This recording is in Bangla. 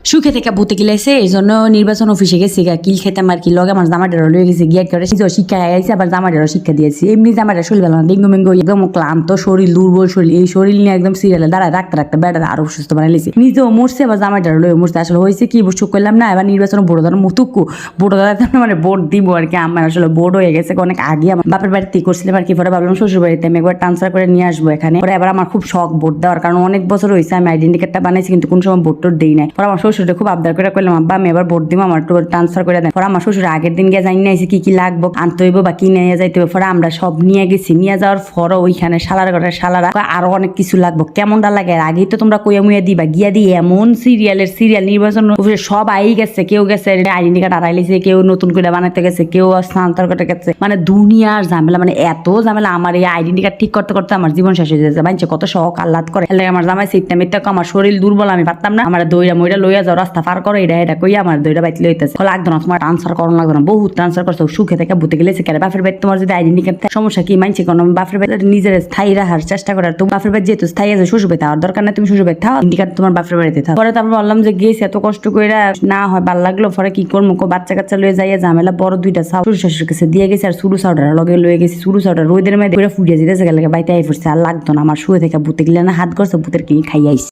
সুখে থেকে বুতে গিলাইছে এই জন্য নির্বাচন অফিসে গেছি কিল খেতাম আর কি লগে আমার জামাইটারও লয়ে গেছে গিয়ে করে শিক্ষা আইছে আবার জামাইটারও শিক্ষা দিয়েছি এমনি জামাইটা শরীর ভালো না ডেঙ্গু মেঙ্গু একদম ক্লান্ত শরীর দুর্বল শরীর এই শরীর নিয়ে একদম সিরিয়ালে দাঁড়ায় রাখতে রাখতে বেড়ার আরো সুস্থ বানাইছি নিজেও মরছে আবার জামাইটারও লয়ে মরছে আসলে হয়েছে কি বুঝুক করলাম না এবার নির্বাচন বড় ধরনের মুতুকু বড় ধরনের মানে ভোট দিব আর কি আমার আসলে ভোট হয়ে গেছে অনেক আগে আমার বাপের বাড়িতে করছিলাম আর কি পরে ভাবলাম শ্বশুর বাড়িতে আমি একবার ট্রান্সফার করে নিয়ে আসবো এখানে পরে এবার আমার খুব শখ ভোট দেওয়ার কারণ অনেক বছর হয়েছে আমি আইডেন্টি কার্ডটা বানাইছি কিন্তু কোন সময় ভোট টোট দিই নাই পরে আমার শ্বশুরটা খুব আবদার করে করলাম আব্বা আমি এবার ভোট দিব আমার একটু ট্রান্সফার করে দেন পরে আমার শ্বশুর আগের দিন গিয়ে জানি নাইছে কি কি লাগবো আনতে হইব বা কি নিয়ে যাইতে হবে পরে আমরা সব নিয়ে গেছি নিয়ে যাওয়ার পরও ওইখানে শালার ঘরে শালারা আরো অনেক কিছু লাগবো কেমনটা লাগে আগেই তো তোমরা কইয়া মুইয়া দিবা গিয়া দিয়ে এমন সিরিয়াল নির্বাচন সব আই গেছে কেউ গেছে আইডেন্টি কার্ড হারাইছে কেউ নতুন করে বানাতে গেছে কেউ স্থানান্তর করতে গেছে মানে দুনিয়ার ঝামেলা মানে এত ঝামেলা আমার এই আইডেন্টি কার্ড ঠিক করতে করতে আমার জীবন শেষ হয়ে যাচ্ছে মানছে কত শখ আহ্লাদ করে আমার জামাই সিটটা মিথ্যা আমার শরীর দুর্বল আমি পারতাম না আমার দইরা মইরা লইয়া যাও রাস্তা পার করো এটা কইয়া আমার দইরা বাইতে লইতেছে লাগতো না তোমার ট্রান্সফার করানো লাগতো না বহুত ট্রান্সফার করছো সুখে থেকে বুতে গেলেছে কেন বাপের বাড়ি তোমার যদি আইডেন্টি কার্ড সমস্যা কি মানছে কোনো বাপের বাড়ি নিজের স্থায়ী রাখার চেষ্টা করার তুমি বাপের বাড়ি যেহেতু স্থায়ী আছে শ্বশুর বাড়িতে আর দরকার না তুমি শ্বশুর বাড়ি থাও আইডেন্টি কার্ড তোমার বাপের বাড়িতে থাও পরে তারপর বললাম যে গেছি এত কষ্ট করে না হয় ভালো লাগলো পরে কি করবো বাচ্চা কাচ্চা লয়ে যাইয়া ঝামেলা বড় দুইটা শ্বশুর শাশুর কাছে দিয়ে গেছে আর শুরু সাউডার লগে লয়ে গেছি শুরু সাউডার রোদের মেয়েদের ফুটিয়ে যেতেছে গেলে বাইতে আই পড়ছে আর লাগতো না আমার শুয়ে থেকে বুতে গেলে না হাত করছে বুতের কিনে খাইয়াইছে।